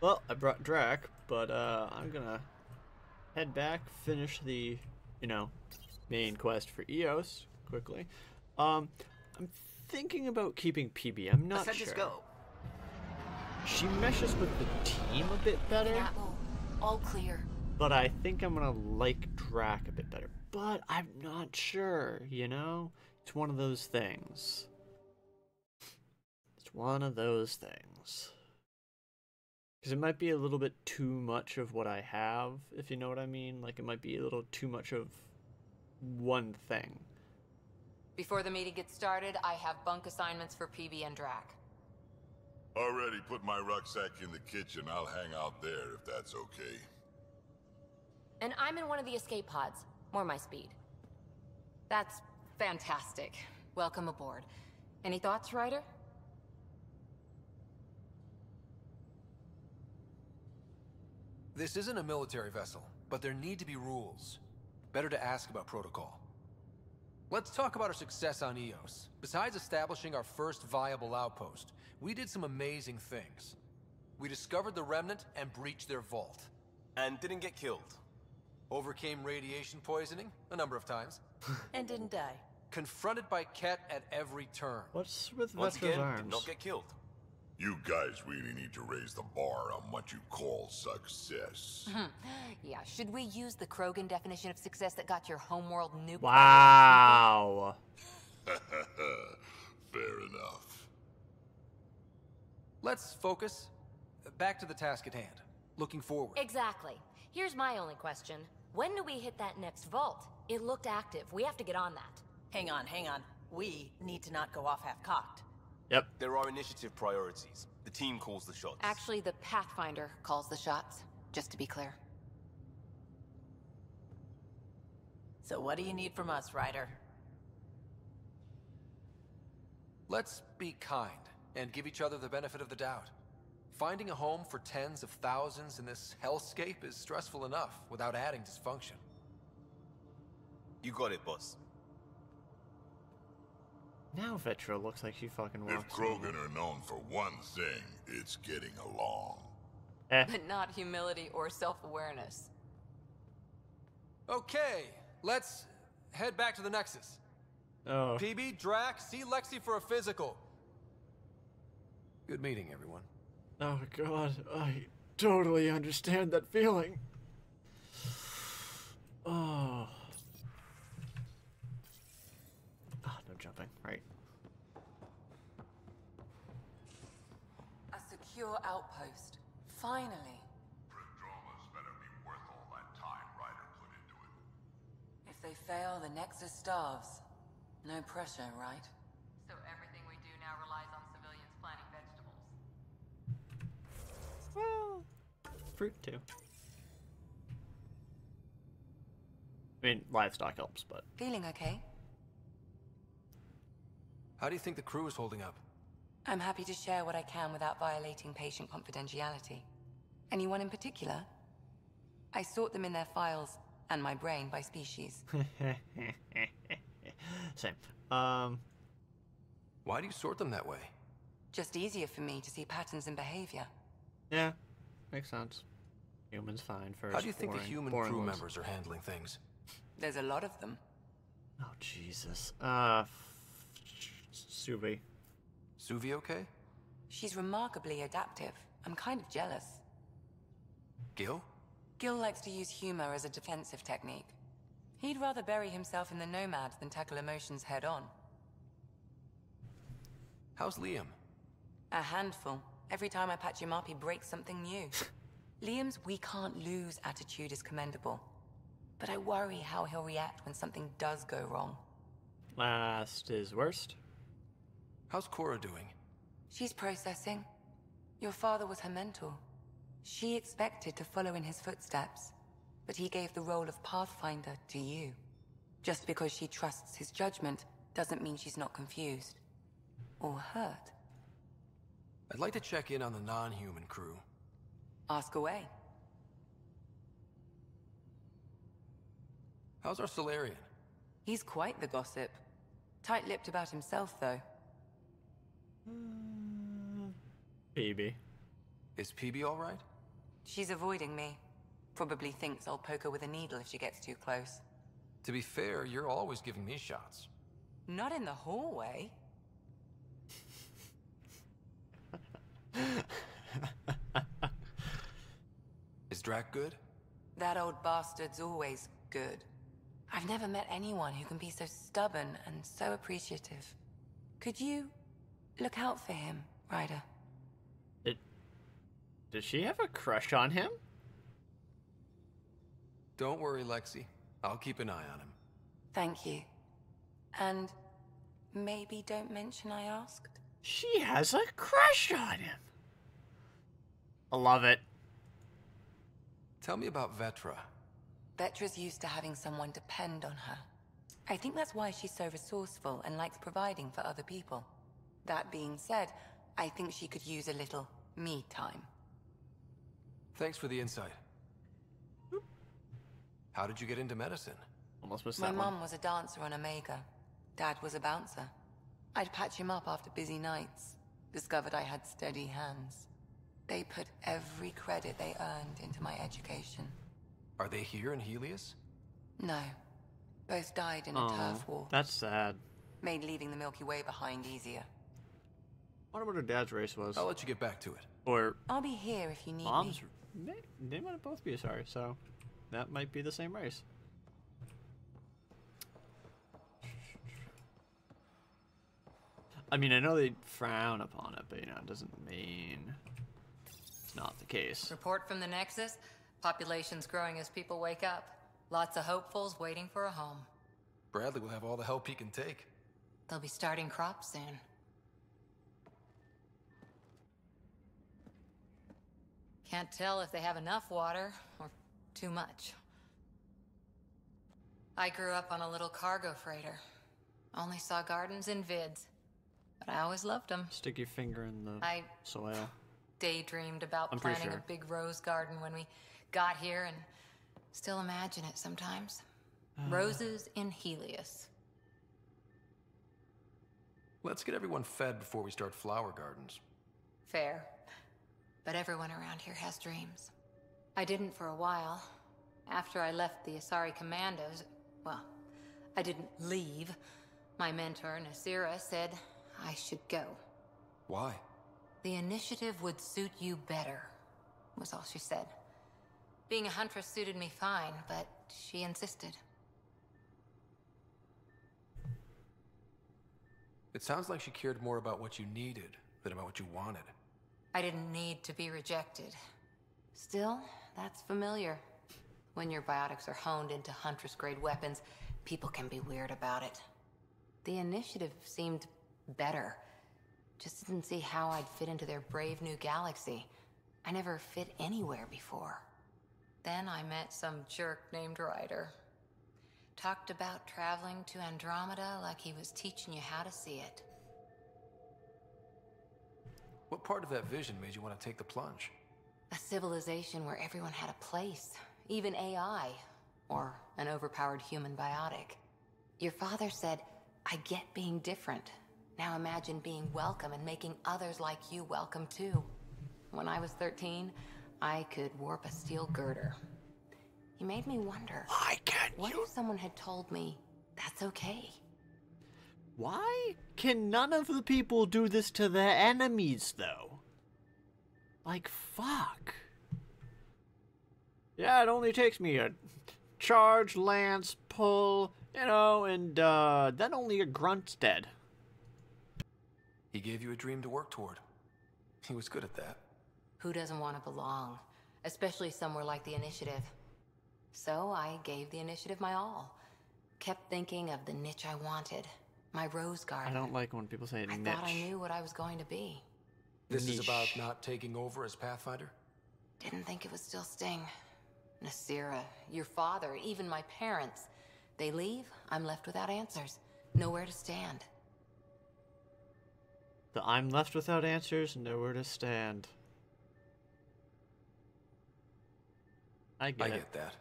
Well, I brought Drac, but I'm gonna head back, finish the, you know, main quest for Eos quickly. I'm thinking about keeping PB. I'm not Let's sure. just go. She meshes with the team a bit better, Apple, all clear. but I think I'm gonna like Drac a bit better. But I'm not sure, you know? It's one of those things. It's one of those things. Because it might be a little bit too much of what I have, if you know what I mean. Like, it might be a little too much of one thing. Before the meeting gets started, I have bunk assignments for PB and Drac. Already put my rucksack in the kitchen. I'll hang out there if that's okay. And I'm in one of the escape pods. More my speed. That's fantastic. Welcome aboard. Any thoughts, Ryder? This isn't a military vessel, but there need to be rules. Better to ask about protocol. Let's talk about our success on Eos. Besides establishing our first viable outpost, we did some amazing things. We discovered the Remnant and breached their vault. And didn't get killed. Overcame radiation poisoning a number of times. And didn't die. Confronted by Ket at every turn. What's with Once Vetra's again, arms? did not get killed. You guys really need to raise the bar on what you call success. Yeah, should we use the Krogan definition of success that got your homeworld nuked? Wow. Fair enough. Let's focus. Back to the task at hand. Looking forward. Exactly. Here's my only question. When do we hit that next vault? It looked active. We have to get on that. Hang on, hang on. We need to not go off half-cocked. Yep. There are initiative priorities. The team calls the shots. Actually, the Pathfinder calls the shots, just to be clear. So what do you need from us, Ryder? Let's be kind and give each other the benefit of the doubt. Finding a home for tens of thousands in this hellscape is stressful enough without adding dysfunction. You got it, boss. Now Vetra looks like she fucking If walks. Krogan are known for one thing, it's getting along. But not humility or self-awareness. Okay, let's head back to the Nexus. Oh. PB, Drac, see Lexi for a physical. Good meeting, everyone. Oh god, I totally understand that feeling. Oh. Ah, no jumping, right. A secure outpost. Finally. Andromeda's better be worth all that time Ryder put into it. If they fail, the Nexus starves. No pressure, right? So everything we do now relies on civilians planting vegetables. Well, fruit too. I mean, livestock helps, but Feeling okay? How do you think the crew is holding up? I'm happy to share what I can without violating patient confidentiality. Anyone in particular? I sort them in their files, and my brain by species. same. Why do you sort them that way? Just easier for me to see patterns in behavior. Yeah, makes sense. Humans fine first. How do you think the boring- human boring crew ones. members are handling things? There's a lot of them. Oh Jesus. Subi. Suvi okay? She's remarkably adaptive. I'm kind of jealous. Gil? Gil likes to use humor as a defensive technique. He'd rather bury himself in the Nomad than tackle emotions head-on. How's Liam? A handful. Every time I patch him up, he breaks something new. Liam's "we can't lose" attitude is commendable. But I worry how he'll react when something does go wrong. Last is worst. How's Cora doing? She's processing. Your father was her mentor. She expected to follow in his footsteps, but he gave the role of Pathfinder to you. Just because she trusts his judgment doesn't mean she's not confused. Or hurt. I'd like to check in on the non-human crew. Ask away. How's our Solarian? He's quite the gossip. Tight-lipped about himself, though. PB. Is PB alright? She's avoiding me. Probably thinks I'll poke her with a needle if she gets too close. To be fair, you're always giving me shots. Not in the hallway. Is Drac good? That old bastard's always good. I've never met anyone who can be so stubborn and so appreciative. Could you look out for him, Ryder? Does she have a crush on him? Don't worry, Lexi. I'll keep an eye on him. Thank you. And maybe don't mention I asked? She has a crush on him. I love it. Tell me about Vetra. Vetra's used to having someone depend on her. I think that's why she's so resourceful and likes providing for other people. That being said, I think she could use a little me time. Thanks for the insight. How did you get into medicine? Almost missed My that one. mum was a dancer on Omega. Dad was a bouncer. I'd patch him up after busy nights. Discovered I had steady hands. They put every credit they earned into my education. Are they here in Helios? No. Both died in a turf war. That's sad. Made leaving the Milky Way behind easier. Wonder what her dad's race was. I'll let you get back to it. Or I'll be here if you need mom's. me. They might both be sorry, so that might be the same race. I mean, I know they frown upon it, but you know, it doesn't mean it's not the case. Report from the Nexus. Population's growing as people wake up. Lots of hopefuls waiting for a home. Bradley will have all the help he can take. They'll be starting crops soon. Can't tell if they have enough water or too much. I grew up on a little cargo freighter. Only saw gardens in vids, but I always loved them. Stick your finger in the I soil. daydreamed about I'm pretty planting sure. a big rose garden when we got here and still imagine it sometimes. Roses in Helios. Let's get everyone fed before we start flower gardens. Fair. But everyone around here has dreams. I didn't for a while. After I left the Asari Commandos, well, I didn't leave. My mentor, Nasira, said I should go. Why? The initiative would suit you better, was all she said. Being a huntress suited me fine, but she insisted. It sounds like she cared more about what you needed than about what you wanted. I didn't need to be rejected. Still, that's familiar. When your biotics are honed into Huntress-grade weapons, people can be weird about it. The initiative seemed better. Just didn't see how I'd fit into their brave new galaxy. I never fit anywhere before. Then I met some jerk named Ryder. Talked about traveling to Andromeda like he was teaching you how to see it. What part of that vision made you want to take the plunge? A civilization where everyone had a place, even AI, or an overpowered human biotic. Your father said, I get being different. Now imagine being welcome and making others like you welcome too. When I was 13, I could warp a steel girder. He made me wonder, Why can't what you? if someone had told me that's okay? Why can none of the people do this to their enemies, though? Like, fuck. Yeah, it only takes me a charge, lance, pull, you know, and then only a grunt's dead. He gave you a dream to work toward. He was good at that. Who doesn't want to belong? Especially somewhere like the Initiative. So I gave the Initiative my all. Kept thinking of the niche I wanted. My rose I garden. don't like when people say I niche. thought I knew what I was going to be. This is Niche. about not taking over as Pathfinder? Didn't think it would still sting. Nasira, your father, even my parents. They leave, I'm left without answers. Nowhere to stand. The I'm left without answers, nowhere to stand. I I get it. get that.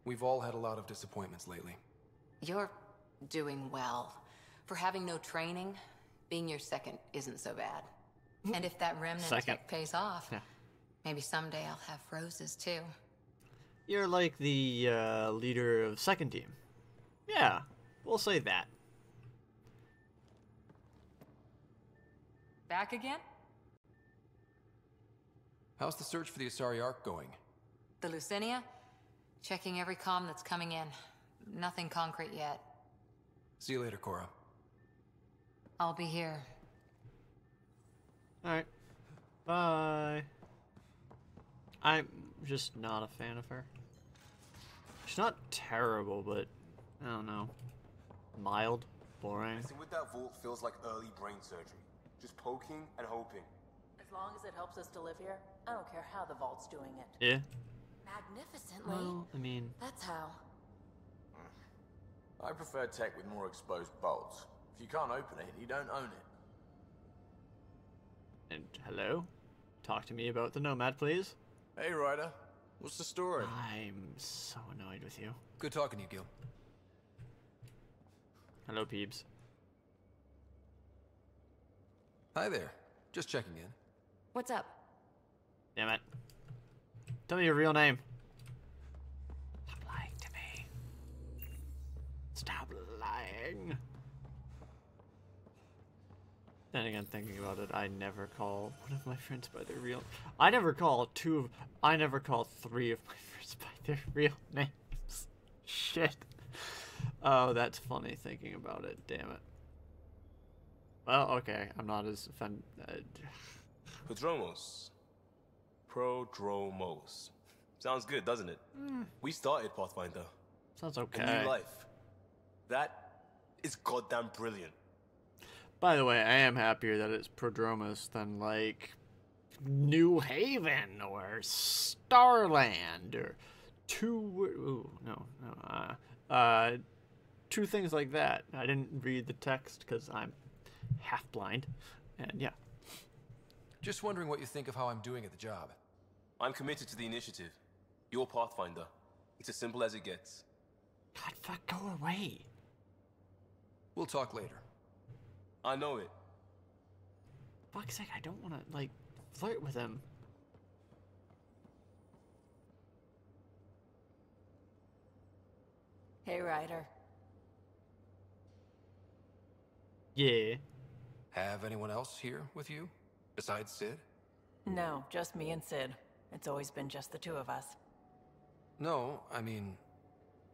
We've all had a lot of disappointments lately. You're doing well. For having no training, being your second isn't so bad. And if that remnant Second. tech pays off, Yeah. Maybe someday I'll have roses too. You're like the leader of second team. Yeah, we'll say that. Back again? How's the search for the Asari Ark going? The Lucinia? Checking every comm that's coming in. Nothing concrete yet. See you later, Cora. I'll be here. Alright. Bye. I'm just not a fan of her. She's not terrible, but I don't know. Mild, boring. Messing with that vault feels like early brain surgery. Just poking and hoping. As long as it helps us to live here, I don't care how the vault's doing it. Yeah. Magnificently. Well, I mean, That's how. I prefer tech with more exposed bolts. If you can't open it, you don't own it. and hello? Talk to me about the Nomad, please. Hey, Ryder. What's the story? I'm so annoyed with you. Good talking to you, Gil. Hello, Peebs. Hi there. Just checking in. What's up? Damn it. Tell me your real name. Stop lying to me. Stop lying. Then again, thinking about it, I never call one of my friends by their real. I never call three of my friends by their real names. Shit. Oh, that's funny thinking about it. Damn it. Well, okay, I'm not as offended. Prodromos. Prodromos. Sounds good, doesn't it? We started Pathfinder. Sounds A okay. new life. That is goddamn brilliant. By the way, I am happier that it's Prodromos than like New Haven or Starland or two things like that. I didn't read the text because I'm half blind, and yeah. Just wondering what you think of how I'm doing at the job. I'm committed to the initiative. You're Pathfinder. It's as simple as it gets. God, fuck, go away. We'll talk later. I know it. Fuck's sake, I don't want to like flirt with him. Hey, Ryder. Yeah. Have anyone else here with you? Besides Sid? No, just me and Sid. It's always been just the two of us. No, I mean,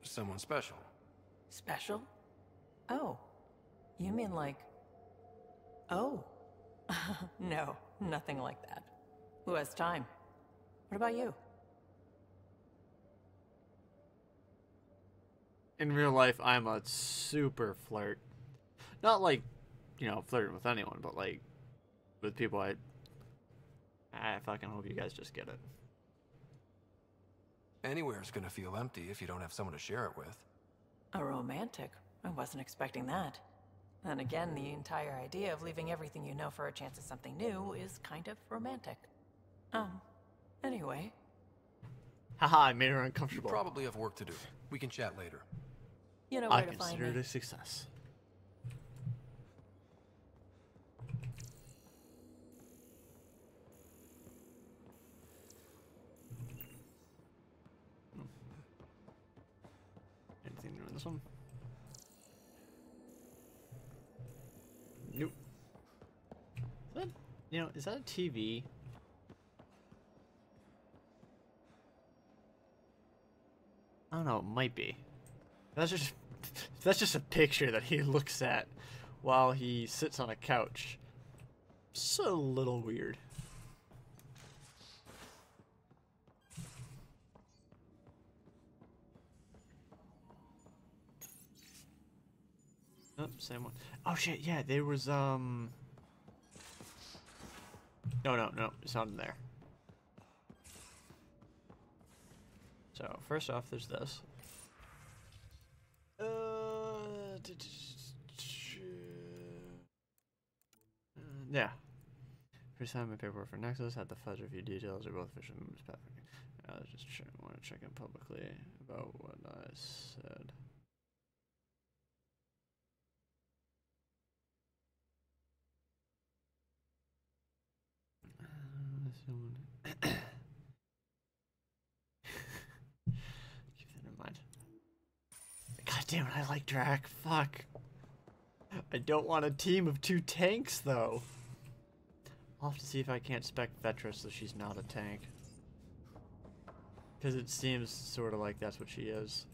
someone special. Special? Oh. You mean like... Oh. No, nothing like that. Who has time? What about you? In real life, I'm a super flirt. Not like, you know, flirting with anyone, but like with people I fucking hope you guys just get it. Anywhere's gonna feel empty if you don't have someone to share it with. A romantic? I wasn't expecting that. And again, the entire idea of leaving everything you know for a chance at something new is kind of romantic. Anyway. Haha, I made her You uncomfortable. probably have work to do. We can chat later. You know I where to find consider it me. a success. Anything new in this one? Nope. Is that, you know, is that a TV? I don't know, it might be. That's just a picture that he looks at while he sits on a couch. It's a little weird. Oh, same one. Oh shit, yeah, there was no, it's not in there. So first off, there's this. Yeah. First time my paperwork for Nexus had the fudge a few details. They're both official moves. I was just want to check in publicly about what I said. damn it, I like Drac. Fuck. I don't want a team of 2 tanks, though. I'll have to see if I can't spec Vetra so she's not a tank. Because it seems sort of like that's what she is.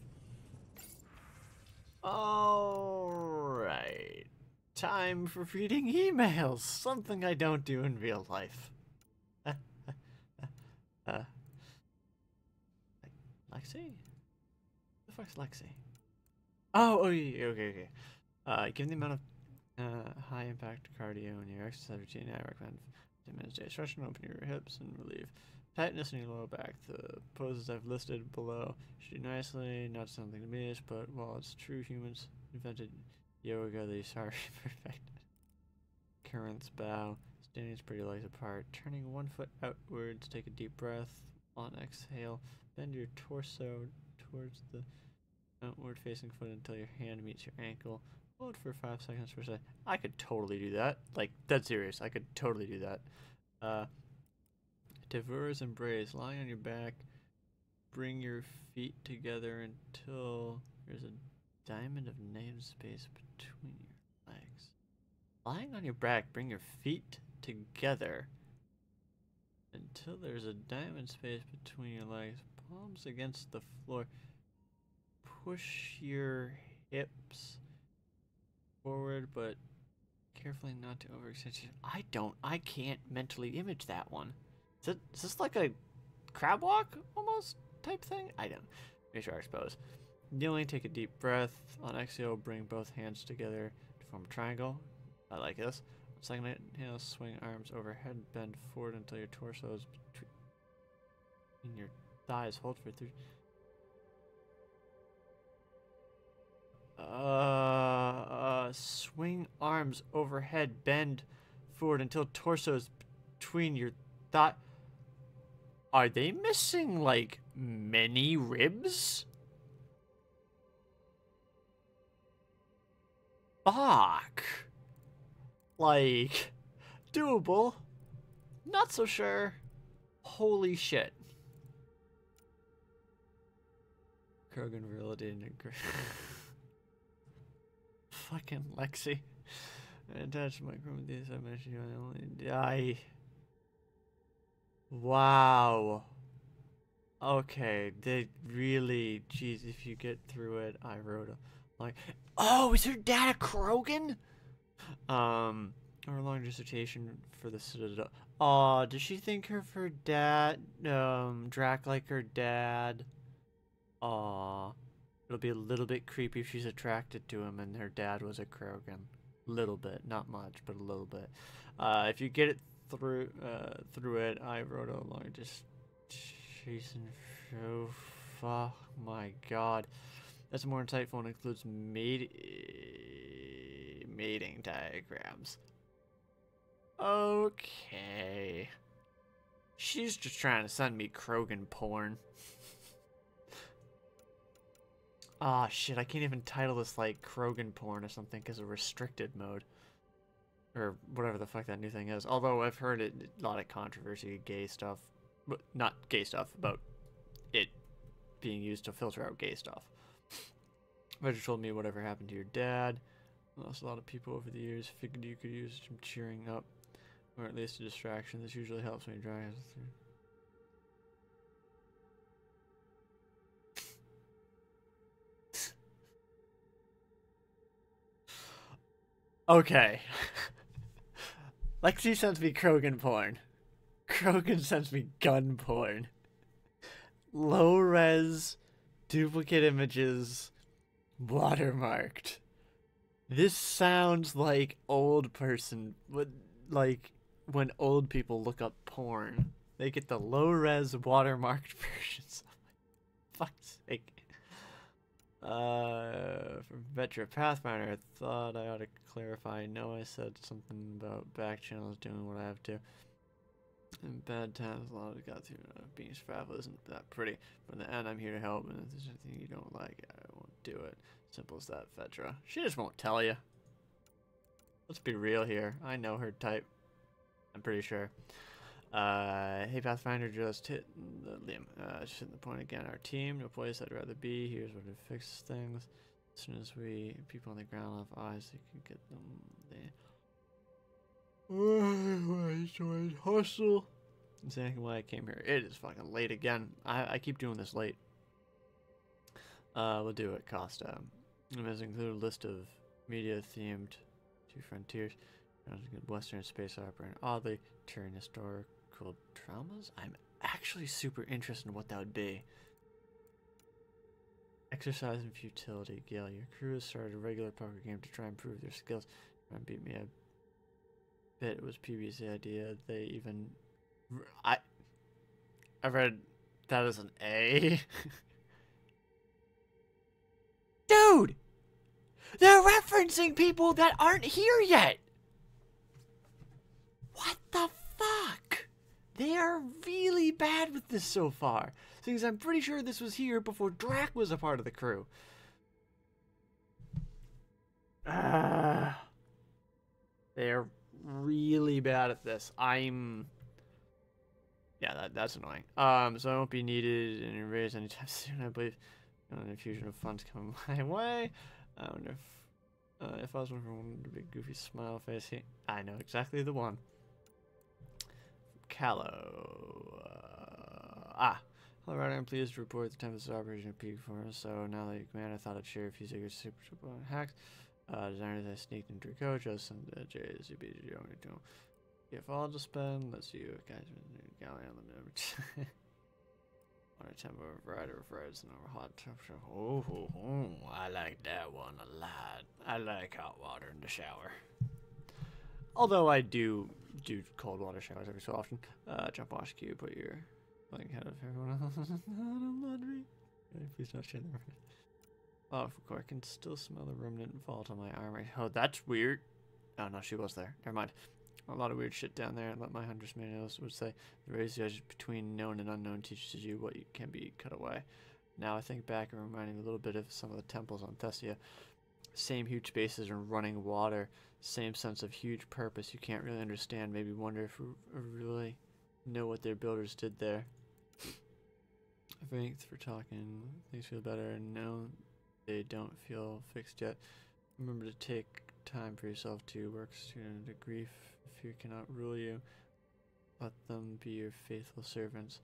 Alright. Time for reading emails. Something I don't do in real life. Lexi? Who the fuck's Lexi? Oh, yeah, okay. Given the amount of high impact cardio in your exercise routine, I recommend 10 minutes a day stretching, open your hips and relieve tightness in your lower back. The poses I've listed below should do nicely, not something to miss, but while it's true humans invented yoga, these are perfected. Currents bow, standing pretty legs apart, turning one foot outwards, take a deep breath. On exhale, bend your torso towards the outward facing foot until your hand meets your ankle. Hold for 5 seconds per second. I could totally do that. Like, dead serious. I could totally do that. Diverse embrace. Lying on your back. Bring your feet together until there's a diamond of negative space between your legs. Lying on your back. Bring your feet together until there's a diamond space between your legs. Palms against the floor. Push your hips forward, but carefully not to overextend. I can't mentally image that one. Is this like a crab walk almost type thing? I don't. Make sure I expose. Kneeling, take a deep breath. On exhale, bring both hands together to form a triangle. I like this. Second inhale, swing arms overhead, bend forward until your torso is between your thighs. Hold for 3. Swing arms overhead, bend forward until torso is between your thigh. Are they missing like many ribs? Fuck. Like, doable. Not so sure. Holy shit. Krogan virility and fucking Lexi. I attached my chrome with these. I mentioned you. I only die. Wow. Okay, they really. Jeez, if you get through it, I wrote a like. Oh, is her dad a Krogan? Or a long dissertation for the Citadel. Aw, does she think her dad, Drac like her dad? Aw. It'll be a little bit creepy if she's attracted to him and her dad was a Krogan. Little bit, not much, but a little bit. If you get it through it, I wrote a long dissertation. Oh, fuck, my god. That's more insightful and includes mating diagrams. Okay. She's just trying to send me Krogan porn. Ah, shit, I can't even title this like Krogan porn or something because of restricted mode. Or whatever the fuck that new thing is. Although I've heard a lot of controversy, gay stuff. But not gay stuff, about it being used to filter out gay stuff. Roger told me whatever happened to your dad. Lost a lot of people over the years. Figured you could use some cheering up. Or at least a distraction. This usually helps when you dry eyes through. Okay. Lexi sends me Krogan porn. Krogan sends me gun porn. Low res, duplicate images, watermarked. This sounds like old person, like when old people look up porn. They get the low res watermarked versions. For fuck's sake. From Vetra Pathfinder, I thought I ought to clarify. I know I said something about back channels doing what I have to. In bad times, a lot of got through. Being survival isn't that pretty. But in the end, I'm here to help. And if there's anything you don't like, I won't do it. Simple as that, Vetra. She just won't tell you. Let's be real here. I know her type. I'm pretty sure. Hey Pathfinder, just hit the Liam. Just hitting the point again. Our team, no place I'd rather be. Here's where to fix things. As soon as people on the ground have eyes, they can get them. Join hostel. That's exactly why I came here. It is fucking late again. I keep doing this late. We'll do it. Costa. It has included a list of media-themed Two Frontiers, Western space opera, and oddly Tyrian historical dramas. I'm actually super interested in what that would be. Exercise and futility. Gale, your crew has started a regular poker game to try and prove their skills. Try and beat me a bit. It was PB's idea. They even... I read that as an A. Dude! They're referencing people that aren't here yet! What the fuck? They are really bad with this so far. Since I'm pretty sure this was here before Drac was a part of the crew. They're really bad at this. Yeah, that's annoying. So I won't be needed in a raise anytime soon, I believe. An infusion of funds coming my way. I wonder if I was one for one with a big goofy smile face. I know exactly the one. Callow. Hello, Ryder. I'm pleased to report the Tempest operation at peak performance. So now that you command, I thought I'd share a few secrets super on hacks. Designers I sneaked into your coach. I sent the JZBG over to him. If all to spend, let's see you guys galley on the number. Water tempo Ryder refrigerators and over hot temperature. Oh, I like that one a lot. I like hot water in the shower. Although I do cold water showers every so often. Jump wash cube, put your leg ahead of everyone else. Laundry. Please don't share the record. Oh, of course, I can still smell the remnant fault on my arm. Oh, that's weird. Oh, no, she was there. Never mind. A lot of weird shit down there. Let my hunters manuals would say the razor edge between known and unknown teaches you what can be cut away. Now I think back and reminding me a little bit of some of the temples on Thessia. Same huge spaces and running water. Same sense of huge purpose you can't really understand. Maybe wonder if we really know what their builders did there. Thanks for talking. Things feel better. No, they don't feel fixed yet. Remember to take time for yourself to work student to grief. Fear cannot rule you. Let them be your faithful servants,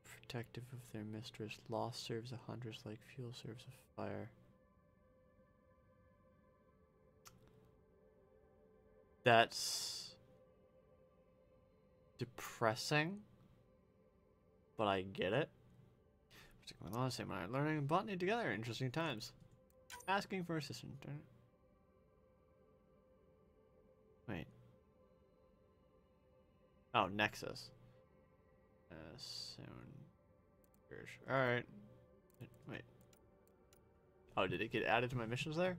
protective of their mistress. Loss serves the hunters like fuel serves a fire. That's depressing, but I get it. Particularly on same when I'm learning and botany together. Interesting times. Asking for assistance. Wait. Oh, Nexus. Soon. Alright. Wait. Oh, did it get added to my missions there?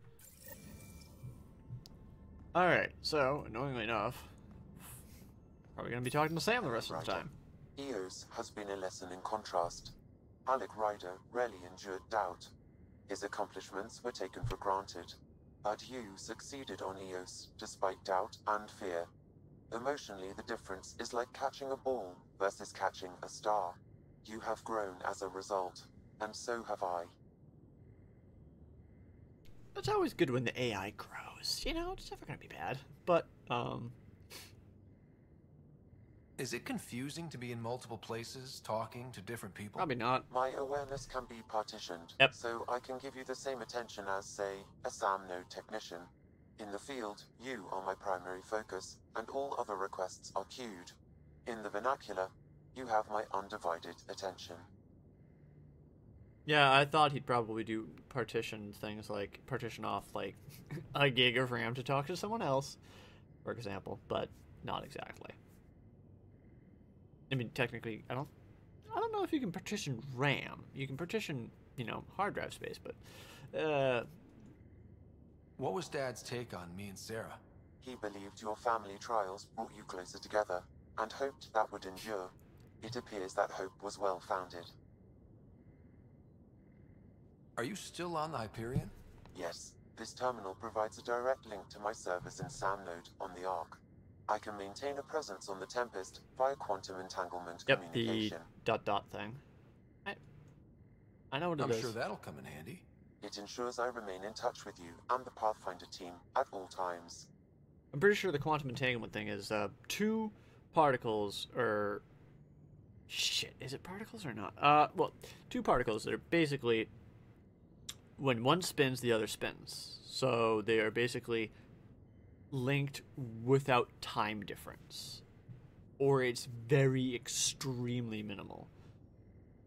Alright, so, annoyingly enough, probably gonna be talking to Sam the rest of the time. Eos has been a lesson in contrast. Alec Ryder rarely endured doubt. His accomplishments were taken for granted. But you succeeded on Eos, despite doubt and fear. Emotionally, the difference is like catching a ball versus catching a star. You have grown as a result, and so have I. It's always good when the AI grows, you know, it's never gonna be bad. But, Is it confusing to be in multiple places, talking to different people? probably not. My awareness can be partitioned, Yep. so I can give you the same attention as, say, a SAM node technician. In the field, you are my primary focus, and all other requests are queued. In the vernacular, you have my undivided attention. Yeah, I thought he'd probably do partition things like partition off like a gig of RAM to talk to someone else, for example, but not exactly. I mean, technically, I don't know if you can partition RAM. You can partition, you know, hard drive space, but What was Dad's take on me and Sarah? He believed your family trials brought you closer together, and hoped that would endure. It appears that hope was well-founded. Are you still on the Hyperion? Yes, this terminal provides a direct link to my servers in SAM node on the Ark. I can maintain a presence on the Tempest via quantum entanglement yep, the communication. ... thing. I know what it is. I'm sure that'll come in handy. It ensures I remain in touch with you and the Pathfinder team at all times. I'm pretty sure the quantum entanglement thing is two particles, or shit, is it particles or not? Well, two particles that are basically, when one spins, the other spins. So they are basically linked without time difference, or it's very extremely minimal,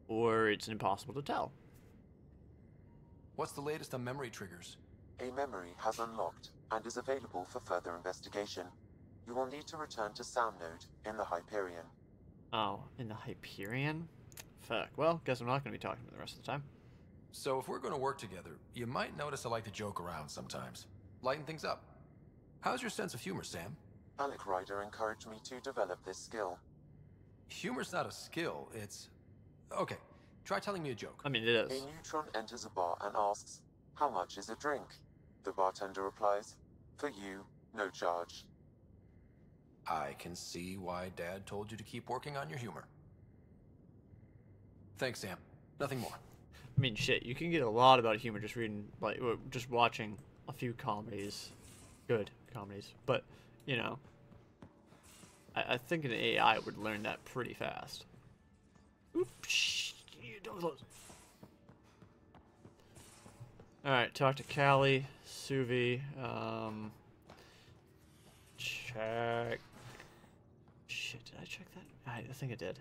or it's impossible to tell. What's the latest on memory triggers? A memory has unlocked and is available for further investigation. You will need to return to Sound Node in the Hyperion. Oh, in the Hyperion? Fuck. Well, guess I'm not going to be talking to him the rest of the time. So if we're going to work together, you might notice I like to joke around sometimes. Lighten things up. How's your sense of humor, Sam? Alec Ryder encouraged me to develop this skill. Humor's not a skill, it's... Okay, try telling me a joke. I mean, it is. A neutron enters a bar and asks, "How much is a drink?" The bartender replies, "For you, no charge." I can see why Dad told you to keep working on your humor. Thanks, Sam. Nothing more. I mean, shit, you can get a lot about humor just reading, like, just watching a few comedies. Good comedies. But, you know, I think an AI would learn that pretty fast. Oops. Don't close. Alright, talk to Callie, Suvi, check... Shit, did I check that? I think I did.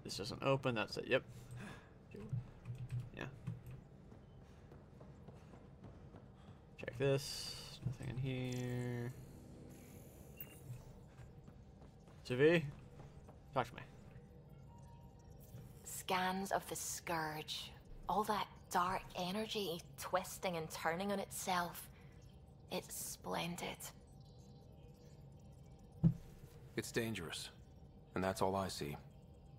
This doesn't open, that's it, yep. Yeah. Check this, nothing in here. Suvi, talk to me. Scans of the Scourge. All that dark energy twisting and turning on itself. It's splendid. It's dangerous. And that's all I see.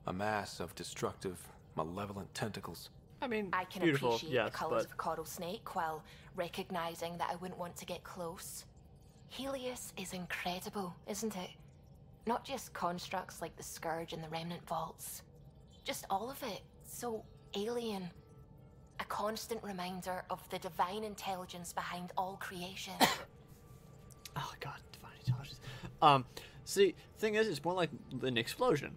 A mass of destructive, malevolent tentacles. I mean, I can beautiful, appreciate yes, the colours but... of a coral snake while recognizing that I wouldn't want to get close. Helios is incredible, isn't it? Not just constructs like the Scourge and the Remnant Vaults. Just all of it. So alien. A constant reminder of the divine intelligence behind all creation. Oh god, divine intelligence. See, thing is, it's more like an explosion.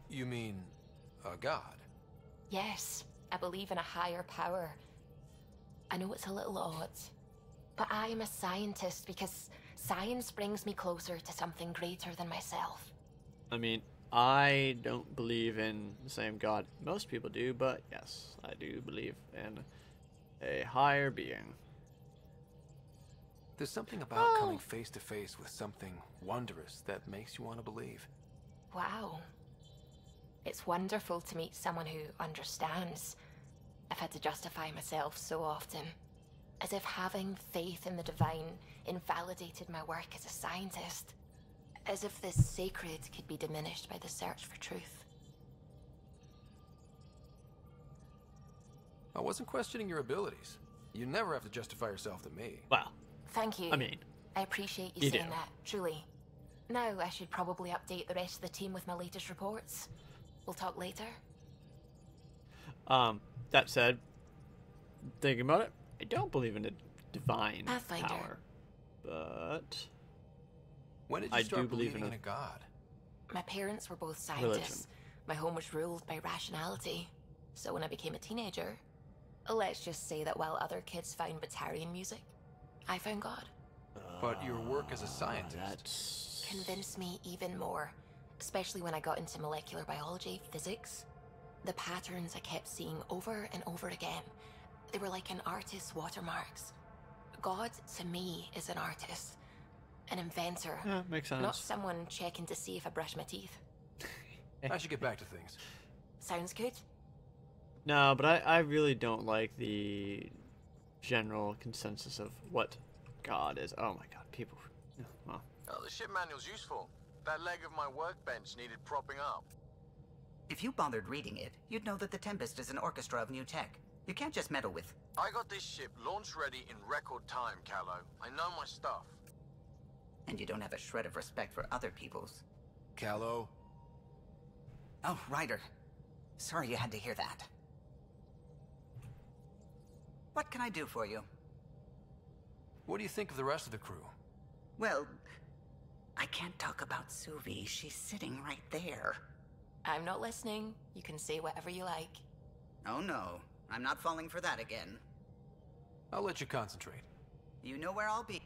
You mean a god? Yes, I believe in a higher power. I know it's a little odd, but I am a scientist because science brings me closer to something greater than myself. I mean, I don't believe in the same God most people do, but yes, I do believe in a higher being. There's something about coming face to face with something wondrous that makes you want to believe. Wow. It's wonderful to meet someone who understands. I've had to justify myself so often. As if having faith in the divine invalidated my work as a scientist. As if this sacred could be diminished by the search for truth. I wasn't questioning your abilities. You never have to justify yourself to me. Well, Thank you. I mean, I appreciate you you saying do. that, truly. Now I should probably update the rest of the team with my latest reports. We'll talk later. that said, thinking about it, I don't believe in a divine Pathfinder. power, but When did you I start do believe believing in in a god? My parents were both Religion. scientists. My home was ruled by rationality. So when I became a teenager, let's just say that while other kids found Batarian music, I found God. But your work as a scientist... that's... Convinced me even more, especially when I got into molecular biology, physics. The patterns I kept seeing over and over again, they were like an artist's watermarks. God, to me, is an artist. An inventor. Yeah, makes sense. Not someone checking to see if I brush my teeth. I should get back to things. Sounds good? No, but I really don't like the general consensus of what God is. Oh my god, people... Well, Oh, the ship manual's useful. That leg of my workbench needed propping up. If you bothered reading it, you'd know that the Tempest is an orchestra of new tech. You can't just meddle with... I got this ship launch ready in record time, Callow. I know my stuff. And you don't have a shred of respect for other people's. Callow, Oh, Ryder. Sorry you had to hear that. What can I do for you? What do you think of the rest of the crew? Well, I can't talk about Suvi. She's sitting right there. I'm not listening. You can say whatever you like. Oh no, I'm not falling for that again. I'll let you concentrate. You know where I'll be.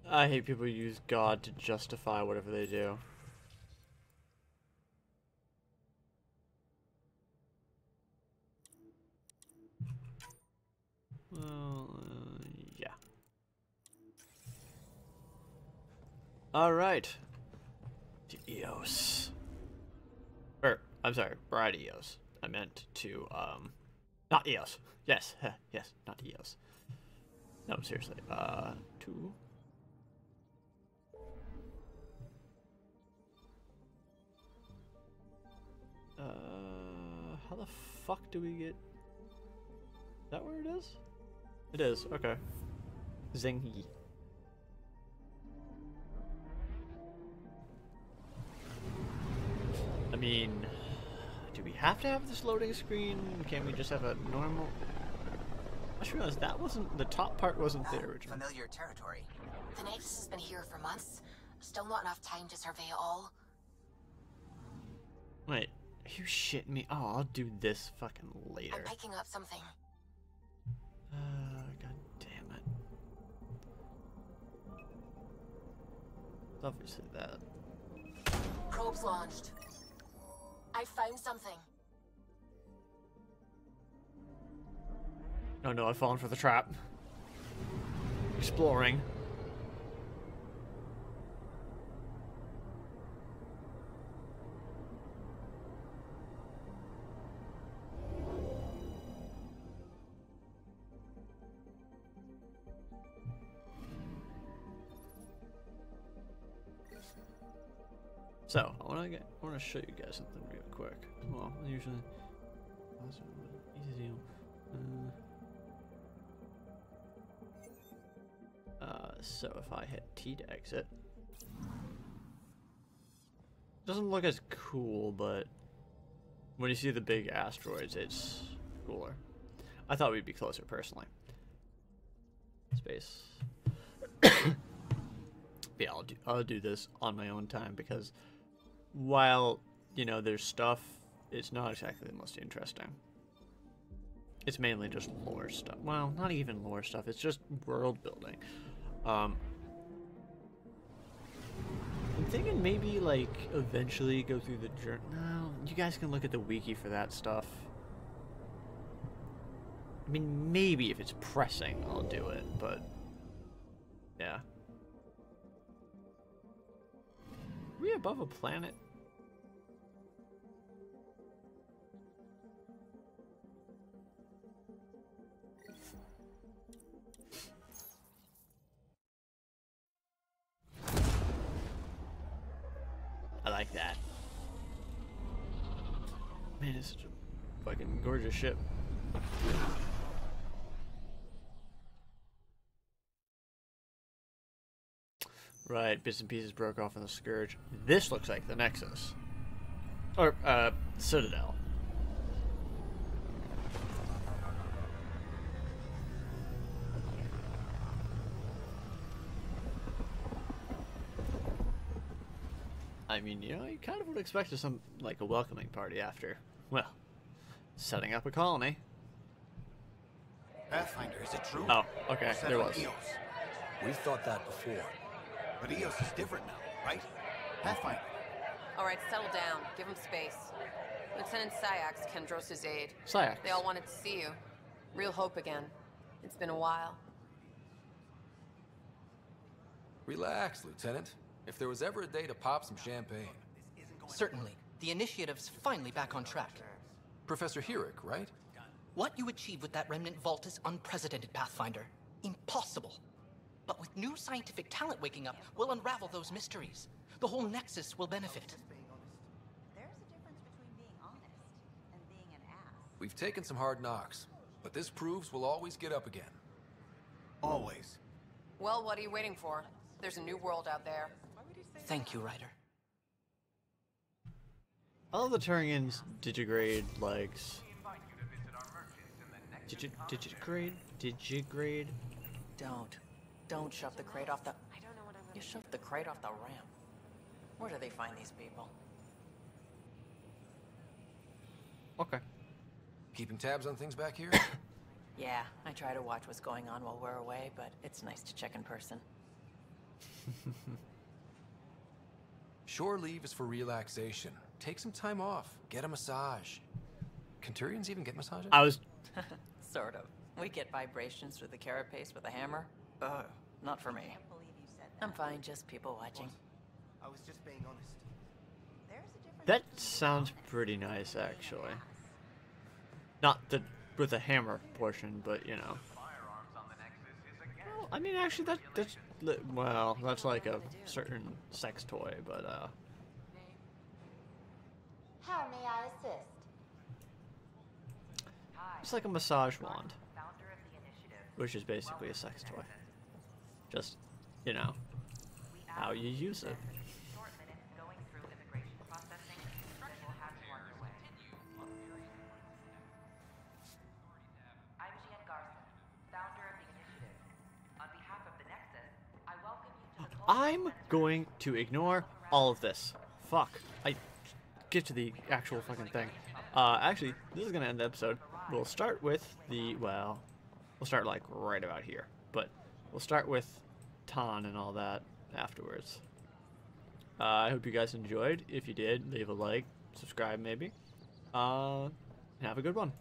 I hate people who use God to justify whatever they do. Well, yeah. Alright. To Eos. I'm sorry, Bride Eos. I meant to, not Eos. Yes, yes, not Eos. No, seriously. To... how the fuck do we get... Is that where it is? It is, okay. Zenghi. I mean, do we have to have this loading screen? Can we just have a normal... I just realized that wasn't... The top part wasn't there originally. Familiar territory. The Nexus has been here for months. Still not enough time to survey it all. Wait, are you shitting me? Oh, I'll do this fucking later. I'm picking up something. God damn it. It's obviously that. Probes launched. I found something. Oh no, I've fallen for the trap. Exploring. So, I want to show you guys something real quick. Well, usually, easy. So if I hit T to exit, doesn't look as cool, but when you see the big asteroids, it's cooler. I thought we'd be closer personally. Space. Yeah, I'll do this on my own time because while, you know, there's stuff, it's not exactly the most interesting. It's mainly just lore stuff. Well, not even lore stuff, it's just world building. I'm thinking maybe, like, eventually go through the journal. No, you guys can look at the wiki for that stuff. I mean, maybe if it's pressing, I'll do it, but yeah. Are we above a planet? I like that. Man, it's such a fucking gorgeous ship. Right, bits and pieces broke off in the Scourge. This looks like the Nexus. Or, Citadel. I mean, you know, you kind of would expect some, like, a welcoming party after, well, setting up a colony. Pathfinder, is it true? Oh, okay, there was. Eos. We've thought that before. But Eos is different now, right? Pathfinder. All right, settle down. Give him space. Lieutenant Syax, Kendros' aide. Syax. They all wanted to see you. Real hope again. It's been a while. Relax, Lieutenant. If there was ever a day to pop some champagne. Certainly. The initiative's finally back on track. Professor Herrick, right? What you achieved with that remnant vault is unprecedented, Pathfinder. Impossible. But with new scientific talent waking up, we'll unravel those mysteries. The whole Nexus will benefit. There's a difference between being honest and being an ass. We've taken some hard knocks, but this proves we'll always get up again. Always. Well, what are you waiting for? There's a new world out there. Thank you, Ryder. I love the Turian's digigrade legs. Digigrade? Don't shove the crate off the... You shoved the crate off the ramp. Where do they find these people? Okay. Keeping tabs on things back here? Yeah, I try to watch what's going on while we're away, but it's nice to check in person. Shore leave is for relaxation. Take some time off. Get a massage. Can Turians even get massages? I was... Sort of. We get vibrations through the carapace with a hammer. Ugh, not for me. I'm fine, just people watching. I was just being honest. That sounds pretty nice, actually. Not the with a hammer portion, but you know. Well, I mean, actually, that's well, that's like a certain sex toy, but How may I assist? it's like a massage wand, which is basically a sex toy. Just, you know, how you use it. I'm going to ignore all of this. Fuck. I get to the actual fucking thing. Actually, this is gonna end the episode. We'll start with well, we'll start like right about here, but we'll start with Tan and all that afterwards. I hope you guys enjoyed. If you did, leave a like, subscribe maybe. Have a good one.